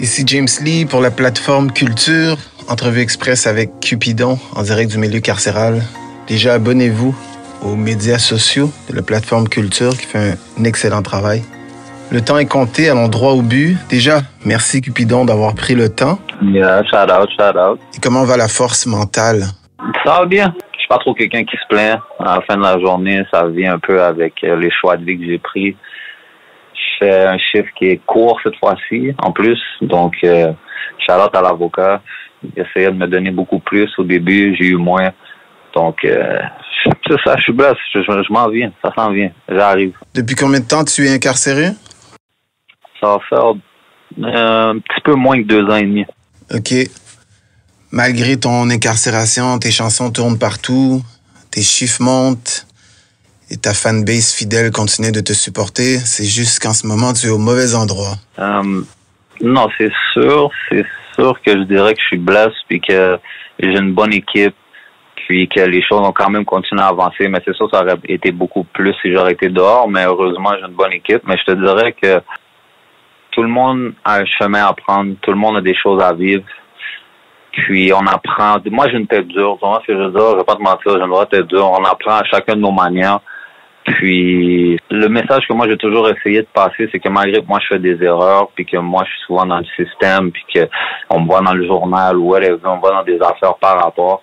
Ici James Lee pour la plateforme Culture, entrevue express avec Cupidon en direct du milieu carcéral. Déjà, abonnez-vous aux médias sociaux de la plateforme Culture qui fait un excellent travail. Le temps est compté, allons droit au but. Déjà, merci Cupidon d'avoir pris le temps. Yeah, shout out. Et comment va la force mentale? Ça va bien. Je suis pas trop quelqu'un qui se plaint. À la fin de la journée, ça vient un peu avec les choix de vie que j'ai pris. Je fais un chiffre qui est court cette fois-ci, en plus. Donc, shout out à l'avocat. Il essayait de me donner beaucoup plus. Au début, j'ai eu moins. Donc, c'est ça, je suis blessé. Je m'en viens. Ça s'en vient. J'arrive. Depuis combien de temps tu es incarcéré? Ça va faire un petit peu moins que 2 ans et demi. OK. Malgré ton incarcération, tes chansons tournent partout, tes chiffres montent et ta fanbase fidèle continue de te supporter. C'est juste qu'en ce moment, tu es au mauvais endroit. Non, c'est sûr que je dirais que je suis blessé puis que j'ai une bonne équipe puis que les choses ont quand même continué à avancer. Mais c'est sûr que ça aurait été beaucoup plus si j'aurais été dehors. Mais heureusement, j'ai une bonne équipe. Mais je te dirais que tout le monde a un chemin à prendre. Tout le monde a des choses à vivre. Puis on apprend. Moi, j'ai une tête dure. Tu vois ce que je veux dire? Je vais pas te mentir, j'ai une vraie tête dure. On apprend à chacun de nos manières. Puis le message que moi j'ai toujours essayé de passer, c'est que malgré que moi je fais des erreurs, puis que moi je suis souvent dans le système, puis que on me voit dans le journal ou whatever, on me voit dans des affaires par rapport.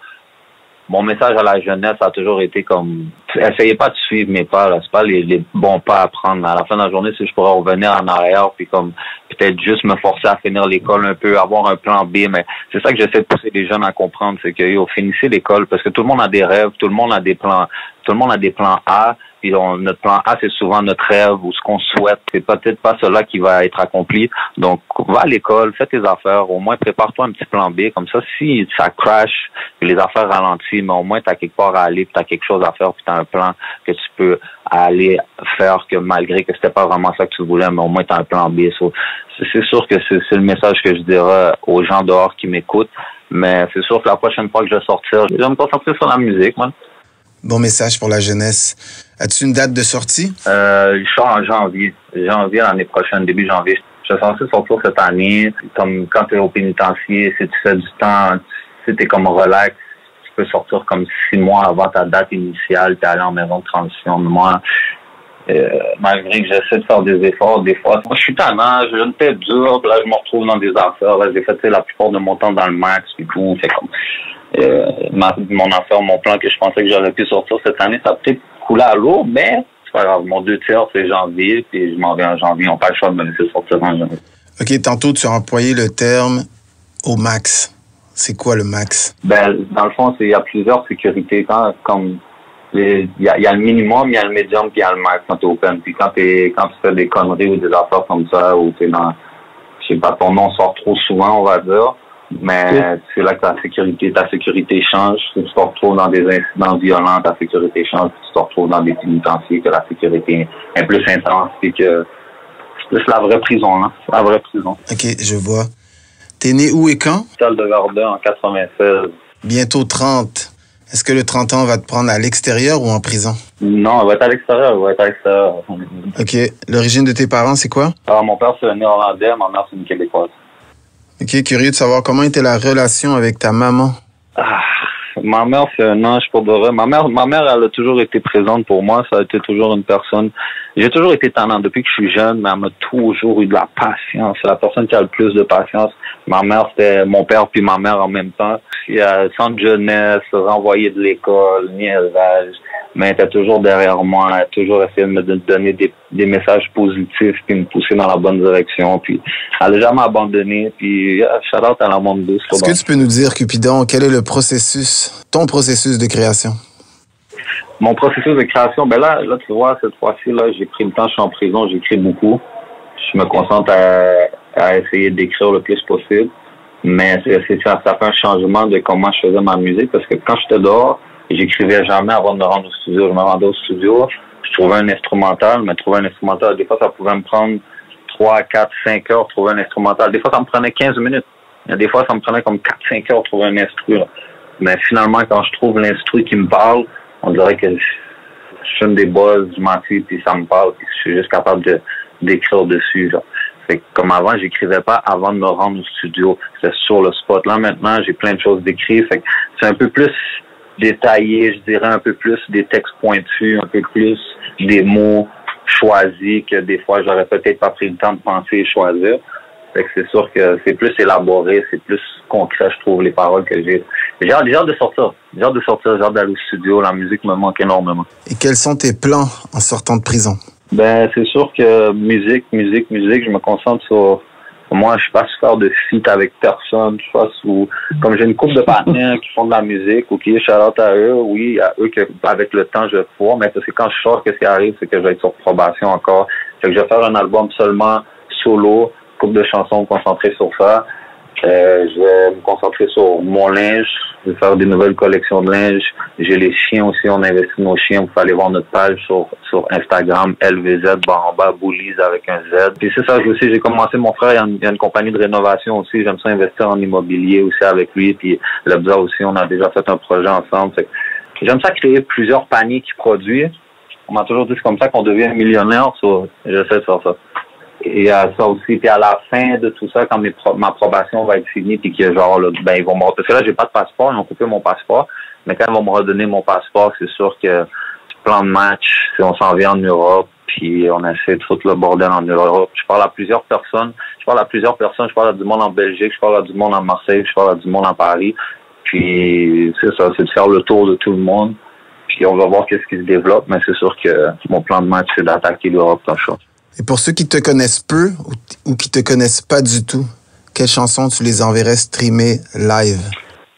Mon message à la jeunesse a toujours été comme, essayez pas de suivre mes pas, là. C'est pas les bons pas à prendre. À la fin de la journée, si je pourrais revenir en arrière, puis comme, peut-être juste me forcer à finir l'école un peu, avoir un plan B, mais c'est ça que j'essaie de pousser les jeunes à comprendre, c'est que, finissez l'école, parce que tout le monde a des rêves, tout le monde a des plans A, puis notre plan A, c'est souvent notre rêve ou ce qu'on souhaite. C'est peut-être pas cela qui va être accompli. Donc, va à l'école, fais tes affaires. Au moins, prépare-toi un petit plan B. Comme ça, si ça crash, puis les affaires ralentissent, mais au moins, tu as quelque part à aller, puis tu as quelque chose à faire, puis tu as un plan que tu peux aller faire, que malgré que c'était pas vraiment ça que tu voulais, mais au moins, tu as un plan B. C'est sûr que c'est le message que je dirais aux gens dehors qui m'écoutent. Mais c'est sûr que la prochaine fois que je vais sortir, je vais me concentrer sur la musique, man. Bon message pour la jeunesse. As-tu une date de sortie? Je suis en janvier. Janvier l'année prochaine, début janvier. Je suis censé sortir cette année. Comme quand tu es au pénitencier, si tu fais du temps, si tu es comme relax, tu peux sortir comme 6 mois avant ta date initiale, tu es allé en maison de transition. Moi, malgré que j'essaie de faire des efforts, des fois, moi je suis tannant, j'ai une tête dure, puis là je me retrouve dans des affaires. Là, j'ai fait la plupart de mon temps dans le max et tout. C'est comme mon affaire, mon plan que je pensais que j'aurais pu sortir cette année, ça a peut-être coulé à l'eau, mais c'est pas grave. Mon 2/3, c'est janvier, puis je m'en vais en janvier. On n'a pas le choix de me laisser sortir en janvier. OK, tantôt, tu as employé le terme au max. C'est quoi le max? Ben, dans le fond, il y a plusieurs sécurités. Il y a le minimum, il y a le médium, puis il y a le max quand tu es open. Puis quand tu fais des conneries ou des affaires comme ça, ou tu es dans, je sais pas, ton nom sort trop souvent, on va dire. Mais c'est là que ta sécurité change. Si tu te retrouves dans des incidents violents, ta sécurité change. Si tu te retrouves dans des pénitenciers, que la sécurité est plus intense. Puis que c'est plus la vraie prison, hein. C'est la vraie prison. OK, je vois. T'es né où et quand? Salle de Verdun en 96. Bientôt 30. Est-ce que le 30 ans va te prendre à l'extérieur ou en prison? Non, elle va être à l'extérieur. OK. L'origine de tes parents, c'est quoi? Alors, mon père, c'est un Néerlandais, ma mère, c'est une Québécoise. OK, curieux de savoir comment était la relation avec ta maman. Ma mère, c'est un ange pour de vrai. Ma mère, elle a toujours été présente pour moi. Ça a été toujours une personne. J'ai toujours été tannant depuis que je suis jeune, mais elle m'a toujours eu de la patience. C'est la personne qui a le plus de patience. Ma mère, c'était mon père puis ma mère en même temps. Il y a centre jeunesse, renvoyer de l'école, niaisage. Mais elle était toujours derrière moi. Elle a toujours essayé de me donner des messages positifs puis me pousser dans la bonne direction. Puis elle n'a jamais abandonné. Puis shout out à la monde douce. Est-ce que tu peux nous dire, Cupidon, quel est le processus, ton processus de création? Mon processus de création, ben là, tu vois, cette fois-ci, là, j'ai pris le temps, je suis en prison, j'écris beaucoup. Je me concentre à essayer d'écrire le plus possible. Mais ça fait un changement de comment je faisais ma musique, parce que quand j'étais dehors, j'écrivais jamais avant de me rendre au studio. Je me rendais au studio, je trouvais un instrumental, mais trouver un instrumental, des fois, ça pouvait me prendre 3, 4, 5 heures trouver un instrumental. Des fois, ça me prenait 15 minutes. Des fois, ça me prenait comme 4, 5 heures trouver un instru. Mais finalement, quand je trouve l'instru qui me parle, on dirait que je fume des buzz, je m'assis, puis ça me parle, puis je suis juste capable d'écrire dessus. Genre. Fait que comme avant, j'écrivais pas avant de me rendre au studio. C'était sur le spot. Là, maintenant, j'ai plein de choses d'écrire. Fait que c'est un peu plus détaillé, je dirais, un peu plus des textes pointus, un peu plus des mots choisis que des fois, j'aurais peut-être pas pris le temps de penser et choisir. Fait que c'est sûr que c'est plus élaboré, c'est plus concret, je trouve, les paroles que j'ai. J'ai hâte de sortir. J'ai hâte d'aller au studio. La musique me manque énormément. Et quels sont tes plans en sortant de prison? Ben, c'est sûr que musique, je me concentre sur... Moi, je passe faire de feat avec personne. Je passe où... Comme j'ai une couple de partenaires qui font de la musique, OK, shout-out à eux. Oui, à eux que, avec le temps, je vais pouvoir. Mais c'est quand je sors, qu'est-ce qui arrive, c'est que je vais être sur probation encore. Fait que je vais faire un album seulement solo, couple de chansons, me concentrer sur ça. Je vais me concentrer sur mon linge. Je vais faire des nouvelles collections de linge. J'ai les chiens aussi. On investit nos chiens. Vous pouvez aller voir notre page sur Instagram, LVZ, Bullies avec un Z. Puis c'est ça, j'ai commencé, mon frère, il y a une compagnie de rénovation aussi. J'aime ça investir en immobilier aussi avec lui. Puis Lebza aussi, on a déjà fait un projet ensemble. Fait que j'aime ça créer plusieurs paniers qui produisent. On m'a toujours dit c'est comme ça qu'on devient millionnaire. J'essaie de faire ça. Et ça aussi, puis à la fin de tout ça, quand ma probation va être finie, puis que genre, là, ben ils vont me... Parce que là, j'ai pas de passeport, ils ont coupé mon passeport, mais quand ils vont me redonner mon passeport, c'est sûr que plan de match, si on s'en vient en Europe, puis on essaie de foutre le bordel en Europe. Je parle à plusieurs personnes, je parle à du monde en Belgique, je parle à du monde en Marseille, je parle à du monde en Paris, puis c'est ça, c'est de faire le tour de tout le monde, puis on va voir qu'est-ce qui se développe, mais c'est sûr que mon plan de match, c'est d'attaquer l'Europe comme ça. Et pour ceux qui te connaissent peu ou qui te connaissent pas du tout, quelles chansons tu les enverrais streamer live?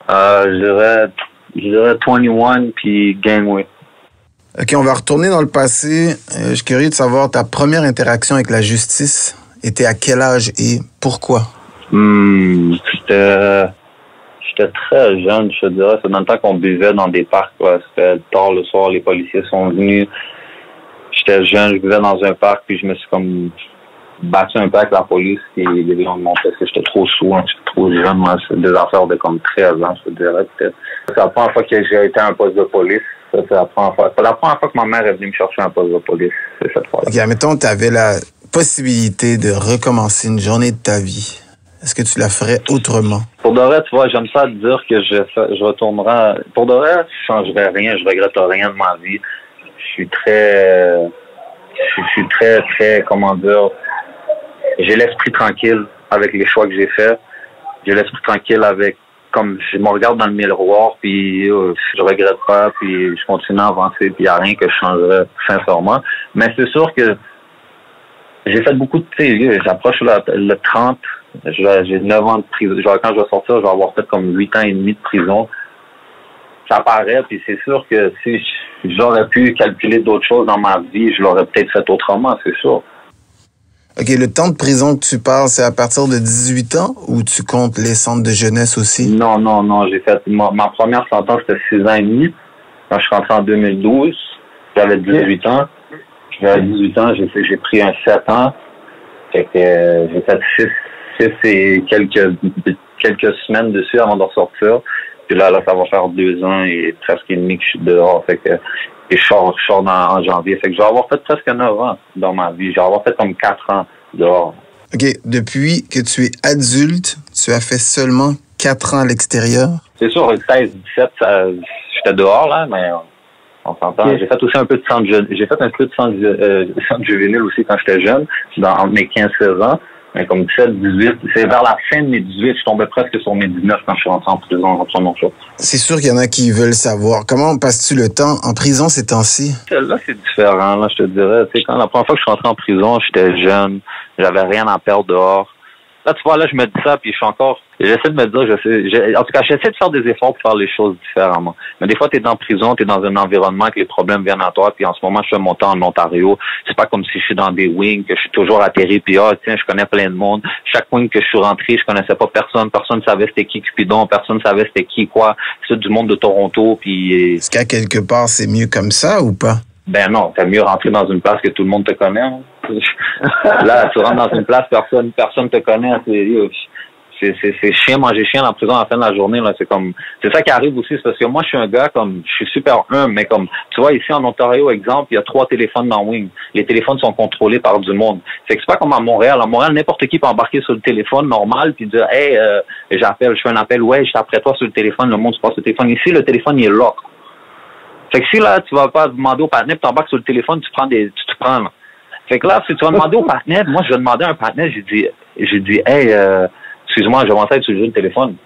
Je dirais 21 puis Gangway. OK, on va retourner dans le passé. Je suis curieux de savoir ta première interaction avec la justice était à quel âge et pourquoi? J'étais très jeune, je te dirais. C'est dans le temps qu'on buvait dans des parcs. Ouais. C'était tard le soir, les policiers sont venus. J'étais jeune, je vivais dans un parc, puis je me suis comme battu un peu avec la police, puis les gens me montraient que j'étais trop saoul, j'étais trop jeune, moi, c'est des affaires de comme 13 ans, je te dirais, peut-être. C'est la première fois que j'ai été à un poste de police, c'est la première fois que ma mère est venue me chercher un poste de police, c'est cette fois-là. OK, admettons, tu avais la possibilité de recommencer une journée de ta vie. Est-ce que tu la ferais autrement? Pour de vrai, tu vois, j'aime ça dire que je retournerai. Pour de vrai, je changerais rien, je regrette rien de ma vie. Je suis très, comment dire, j'ai l'esprit tranquille avec les choix que j'ai faits. J'ai l'esprit tranquille avec, comme je me regarde dans le miroir, puis je regrette pas, puis je continue à avancer, puis il n'y a rien que je changerais sincèrement. Mais c'est sûr que j'ai fait beaucoup de, tu sais, j'approche le 30, j'ai 9 ans de prison. Genre, quand je vais sortir, je vais avoir fait comme 8 ans et demi de prison. Ça paraît, puis c'est sûr que si j'aurais pu calculer d'autres choses dans ma vie, je l'aurais peut-être fait autrement, c'est sûr. OK, le temps de prison que tu parles, c'est à partir de 18 ans ou tu comptes les centres de jeunesse aussi? Non, j'ai fait ma première sentence, c'était 6 ans et demi. Quand je suis rentré en 2012, j'avais 18 ans. J'avais 18 ans, j'ai pris un 7 ans. Fait que j'ai fait 6 et quelques semaines dessus avant de ressortir. Puis là, ça va faire 2 ans et presque et demi que je suis dehors. Fait que je sors en janvier. Fait que je vais avoir fait presque 9 ans dans ma vie. Je vais avoir fait comme 4 ans dehors. OK. Depuis que tu es adulte, tu as fait seulement 4 ans à l'extérieur? C'est sûr, 16, 17, j'étais dehors, là, mais on s'entend. Okay. J'ai fait aussi un peu de centre juvénile aussi quand j'étais jeune, entre mes 15-16 ans. Mais comme 17, 18, c'est vers la fin de mes 18, je tombais presque sur mes 19 quand je suis rentré en prison en reprenant mon choix. C'est sûr qu'il y en a qui veulent savoir. Comment passes-tu le temps en prison ces temps-ci? Là, c'est différent, là, je te dirais. Tu sais, quand la première fois que je suis rentré en prison, j'étais jeune, j'avais rien à perdre dehors. Là, tu vois, là, je me dis ça, puis j'essaie de me dire, en tout cas, j'essaie de faire des efforts pour faire les choses différemment. Mais des fois, t'es dans prison, t'es dans un environnement que les problèmes viennent à toi, puis en ce moment, je fais mon temps en Ontario. C'est pas comme si je suis dans des wings, que je suis toujours atterri, puis tiens, je connais plein de monde. Chaque wing que je suis rentré, je connaissais pas personne savait c'était qui Cupidon, personne savait c'était qui quoi. C'est du monde de Toronto, puis... Est-ce qu'à quelque part, c'est mieux comme ça ou pas? Ben non, t'as mieux rentrer dans une place que tout le monde te connaît. Hein. Là, tu rentres dans une place, personne te connaît. c'est chien manger chien en prison à la fin de la journée, là. C'est ça qui arrive aussi, c'est parce que moi, je suis un gars je suis super humble, mais tu vois, ici en Ontario, exemple, il y a 3 téléphones dans Wing. Les téléphones sont contrôlés par du monde. Fait que c'est pas comme à Montréal. À Montréal, n'importe qui peut embarquer sur le téléphone normal puis dire, hey, je fais un appel, ouais, je suis après toi sur le téléphone, le monde se passe sur le téléphone. Ici, le téléphone, il est lock. Fait que si là, tu vas pas demander au partenaire, tu embarques sur le téléphone, tu te prends, là. Fait que là, si tu vas demander au partenaire, moi, je vais demander à un partenaire, j'ai dit, hey, excuse-moi, je commençais à utiliser le téléphone.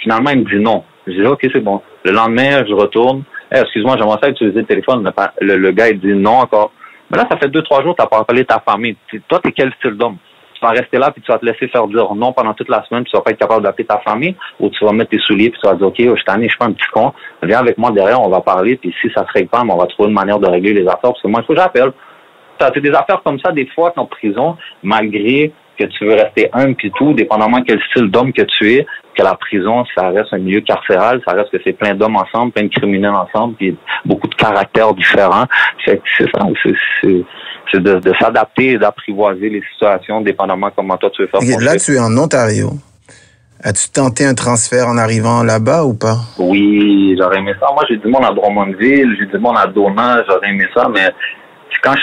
Finalement, il me dit non. Je dis, OK, c'est bon. Le lendemain, je retourne. Hey, excuse-moi, je commençais à utiliser le téléphone. Le gars, il dit non encore. Mais là, ça fait 2-3 jours que tu n'as pas appelé ta famille. Toi, t'es quel style d'homme? Tu vas rester là puis tu vas te laisser faire dire non pendant toute la semaine puis tu vas pas être capable d'appeler ta famille ou tu vas mettre tes souliers puis tu vas dire, OK, je suis tanné, je suis pas un petit con. Viens avec moi derrière, on va parler puis si ça se règle pas, on va trouver une manière de régler les affaires parce que moi, il faut que j'appelle. C'est des affaires comme ça, des fois, qu'en prison, malgré que tu veux rester humble puis tout, dépendamment quel style d'homme que tu es, que la prison, ça reste un milieu carcéral, ça reste que c'est plein d'hommes ensemble, plein de criminels ensemble, puis beaucoup de caractères différents. C'est ça, c'est de s'adapter et d'apprivoiser les situations, dépendamment comment toi tu veux faire. Là, tu es en Ontario. As-tu tenté un transfert en arrivant là-bas ou pas? Oui, j'aurais aimé ça. Moi, j'ai du monde à Drummondville, j'ai du monde à Donau, j'aurais aimé ça, mais quand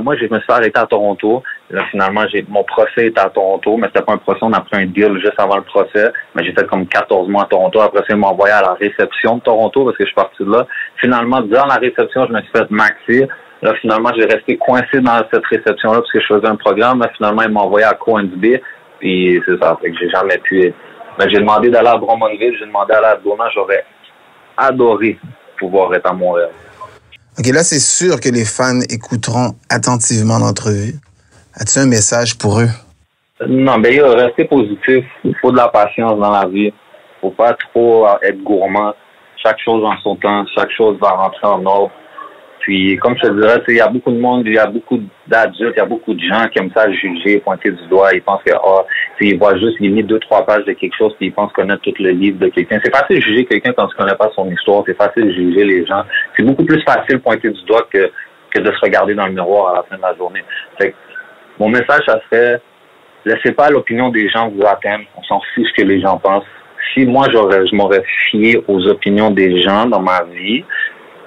moi, je me suis arrêté à Toronto. Là, finalement, mon procès était à Toronto, mais c'était pas un procès. On a pris un deal juste avant le procès. Mais j'ai fait comme 14 mois à Toronto. Après ça, ils m'ont envoyé à la réception de Toronto parce que je suis parti de là. Finalement, dans la réception, je me suis fait maxer. Là, finalement, j'ai resté coincé dans cette réception-là parce que je faisais un programme. Là, finalement, ils m'ont envoyé à Coins Bay. Puis c'est ça. Fait que j'ai jamais pu. Mais j'ai demandé d'aller à Drummondville. J'ai demandé d'aller à Donau. J'aurais adoré pouvoir être à Montréal. OK, là, c'est sûr que les fans écouteront attentivement l'entrevue. As-tu un message pour eux? Non, restez positif. Il faut de la patience dans la vie. Faut pas trop être gourmand. Chaque chose en son temps. Chaque chose va rentrer en ordre. Puis, comme je te dirais, il y a beaucoup de monde, il y a beaucoup d'adultes, il y a beaucoup de gens qui aiment ça juger, pointer du doigt. Ils pensent que, ils voient juste limite 2-3 pages de quelque chose, puis ils pensent connaître tout le livre de quelqu'un. C'est facile de juger quelqu'un quand tu connais pas son histoire. C'est facile de juger les gens. C'est beaucoup plus facile de pointer du doigt que de se regarder dans le miroir à la fin de la journée. Fait que, mon message, ça serait, laissez pas l'opinion des gens vous atteindre. On s'en fout ce que les gens pensent. Si moi, je m'aurais fié aux opinions des gens dans ma vie,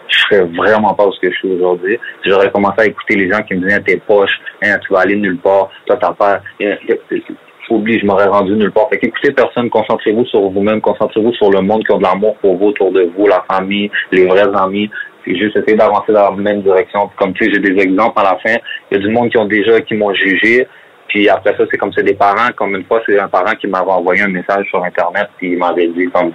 je serais vraiment pas où je suis aujourd'hui. J'aurais commencé à écouter les gens qui me disaient t'es poche, tu vas aller nulle part, toi t'as pas. Oublie, je m'aurais rendu nulle part. Fait qu'écoutez personne, concentrez-vous sur vous-même, concentrez-vous sur le monde qui a de l'amour pour vous, autour de vous, la famille, les vrais amis. C'est juste essayer d'avancer dans la même direction. Comme tu sais, j'ai des exemples à la fin. Il y a du monde qui m'ont jugé. Puis après ça, c'est comme c'est des parents. Comme une fois, c'est un parent qui m'avait envoyé un message sur Internet, puis il m'avait dit comme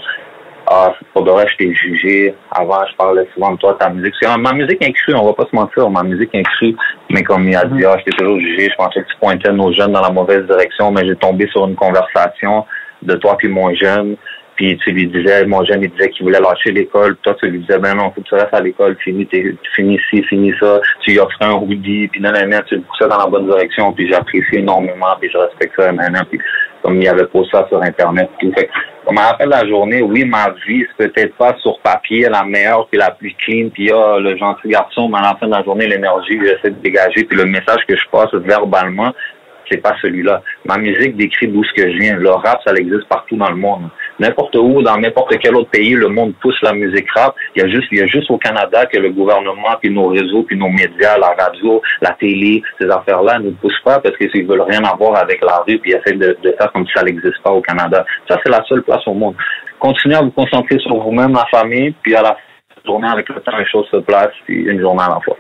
pour de vrai, je t'ai jugé. Avant, je parlais souvent de toi, ta musique. Ma musique inclue, on va pas se mentir, ma musique inclue. Mais comme il a dit, je t'ai toujours jugé, je pensais que tu pointais nos jeunes dans la mauvaise direction, mais j'ai tombé sur une conversation de toi puis mon jeune. Puis tu lui disais, mon jeune, il disait qu'il voulait lâcher l'école. Toi, tu lui disais, ben non, faut que tu restes à l'école, finis ci, finis ça. Tu lui offrais un hoodie, puis non, tu le poussais dans la bonne direction, puis j'apprécie énormément, puis je respecte ça maintenant. Puis comme il avait posé ça sur Internet. Puis, fait, comme à la fin de la journée, oui, ma vie, c'est peut-être pas sur papier la meilleure, puis la plus clean, puis le gentil garçon, mais à la fin de la journée, l'énergie que j'essaie de dégager, puis le message que je passe verbalement, c'est pas celui-là. Ma musique décrit d'où ce que je viens. Le rap, ça existe partout dans le monde. N'importe où, dans n'importe quel autre pays, le monde pousse la musique rap. Il y a juste au Canada que le gouvernement, puis nos réseaux, puis nos médias, la radio, la télé, ces affaires-là ne poussent pas parce qu'ils veulent rien avoir avec la rue, puis ils essaient de faire comme si ça n'existe pas au Canada. Ça, c'est la seule place au monde. Continuez à vous concentrer sur vous-même, la famille, puis à la journée, avec le temps, les choses se placent, puis une journée à la fois.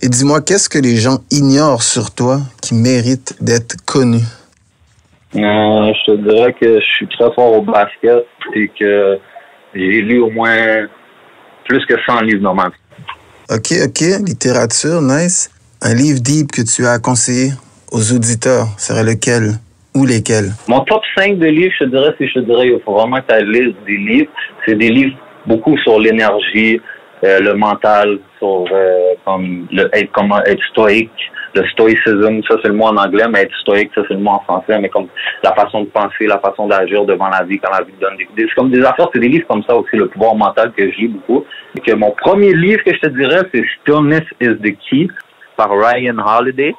Et dis-moi, qu'est-ce que les gens ignorent sur toi qui mérite d'être connu? Je te dirais que je suis très fort au basket et que j'ai lu au moins plus que 100 livres dans ma vie. OK. Littérature, nice. Un livre deep que tu as conseillé aux auditeurs serait lequel ou lesquels? Mon top 5 de livres, je te dirais, il faut vraiment que tu ailles lire des livres. C'est des livres beaucoup sur l'énergie, le mental, sur comment être stoïque, le stoïcisme, ça c'est le mot en anglais, mais être stoïque, ça c'est le mot en français, mais comme la façon de penser, la façon d'agir devant la vie, quand la vie te donne c'est comme des affaires, c'est des livres comme ça aussi, le pouvoir mental que je lis beaucoup. Et que mon premier livre que je te dirais, c'est Stillness is the Key par Ryan Holiday.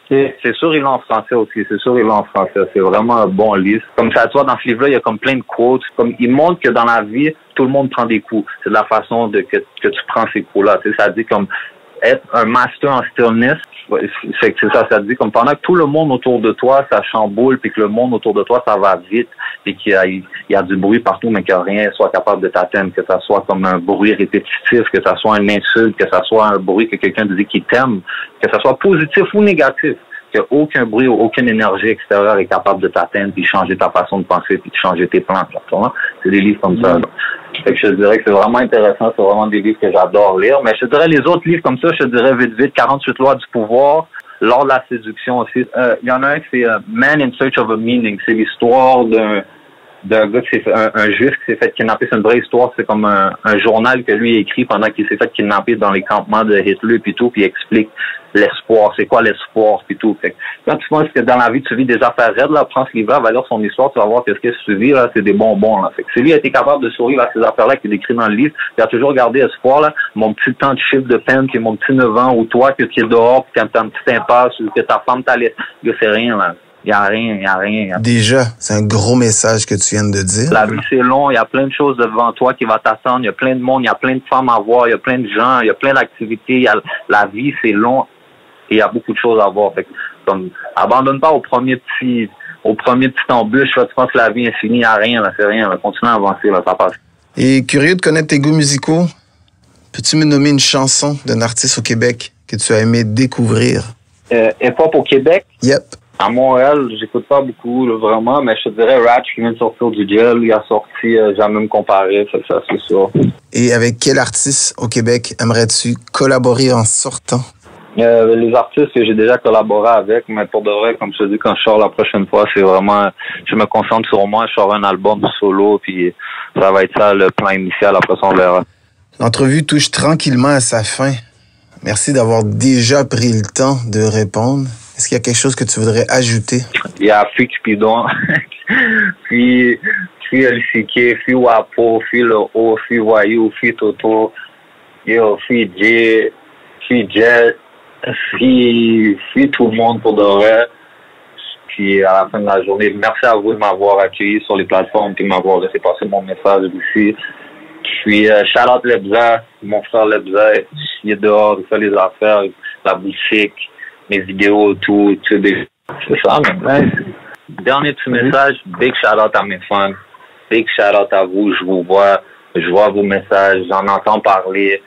C'est sûr, il l'a en français aussi. C'est sûr, il l'a en français. C'est vraiment un bon livre. Comme ça, toi, dans ce livre-là, il y a comme plein de quotes. Comme, il montre que dans la vie, tout le monde prend des coups. C'est de la façon que tu prends ces coups-là. Tu sais, ça dit comme être un master en stillness. C'est ça. Ça dit comme pendant que tout le monde autour de toi, ça chamboule, puis que le monde autour de toi, ça va vite, puis qu'il y a du bruit partout, mais que rien soit capable de t'atteindre, que ça soit comme un bruit répétitif, que ça soit une insulte, que ça soit un bruit que quelqu'un te dit qu'il t'aime, que ça soit positif ou négatif, qu'aucun bruit ou aucune énergie extérieure est capable de t'atteindre, puis changer ta façon de penser, puis de changer tes plans. C'est des livres comme ça. Fait que je dirais que c'est vraiment intéressant, c'est vraiment des livres que j'adore lire. Mais je te dirais les autres livres comme ça, je te dirais vite, 48 lois du pouvoir, L'art de la séduction aussi. Il y en a un qui c'est Man in Search of a Meaning. C'est l'histoire d'un gars qui s'est fait, un juif qui s'est fait kidnapper. C'est une vraie histoire. C'est comme un journal que lui a écrit pendant qu'il s'est fait kidnapper dans les campements de Hitler puis tout, puis il explique l'espoir. C'est quoi l'espoir puis tout. Fait que quand tu penses que dans la vie tu vis des affaires raides, là, prends ce livre-là, va lire son histoire, tu vas voir qu'est-ce que tu vis, là, c'est des bonbons, là. Fait que si lui a été capable de sourire à ces affaires-là qui est décrit dans le livre, il a toujours gardé espoir, là. Mon petit temps de chiffre de peine, puis mon petit 9 ans, ou toi, que tu es dehors, puis quand t'as une petite impasse, ou que ta femme t'allait, c'est rien, là. Il y a rien. Déjà, c'est un gros message que tu viens de dire. La vie, c'est long. Il y a plein de choses devant toi qui va t'attendre. Il y a plein de monde. Il y a plein de femmes à voir. Il y a plein de gens. Il y a plein d'activités. La vie, c'est long. Et il y a beaucoup de choses à voir. Fait que, comme, abandonne pas au premier petit embûche. Tu penses que la vie est finie. Il n'y a rien, là. C'est rien, là. Continue à avancer, là. Ça passe. Et curieux de connaître tes goûts musicaux, peux-tu me nommer une chanson d'un artiste au Québec que tu as aimé découvrir? Hip-hop au Québec? Yep. À Montréal, j'écoute pas beaucoup, là, vraiment, mais je te dirais Ratch qui vient de sortir du gel, il a sorti Jamais me comparer, ça c'est sûr. Et avec quel artiste au Québec aimerais-tu collaborer en sortant? Les artistes que j'ai déjà collaboré avec, mais pour de vrai, comme je te dis, quand je sors la prochaine fois, c'est vraiment, je me concentre sur moi, je sors un album solo, puis ça va être ça le plan initial, après ça on verra. L'entrevue touche tranquillement à sa fin. Merci d'avoir déjà pris le temps de répondre. Est-ce qu'il y a quelque chose que tu voudrais ajouter? Il y a Fuy Cupidon, puis LCK, Fuy Wapo, Fuy Le O, Fuy Voyou, Fuy Toto, Fuy J, Fuy Jet, Fuy tout le monde pour de vrai. Puis à la fin de la journée, merci à vous de m'avoir accueilli sur les plateformes et de m'avoir laissé passer mon message ici. Puis shout-out Lebza, mon frère Lebza, il est dehors, il fait les affaires, la boutique, mes vidéos, tout, c'est ça, mais ouais. Dernier petit message, big shout-out à mes fans, big shout-out à vous, je vois vos messages, j'en entends parler,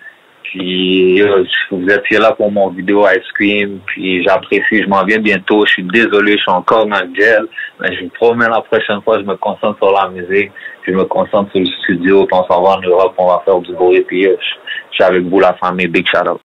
puis vous êtes là pour mon vidéo Ice Cream, puis j'apprécie, je m'en viens bientôt, je suis désolé, je suis encore dans le gel, mais je vous promets la prochaine fois, je me concentre sur la musique, puis je me concentre sur le studio, puis on s'en va en Europe, on va faire du bruit, puis je suis avec vous la famille, big shout-out.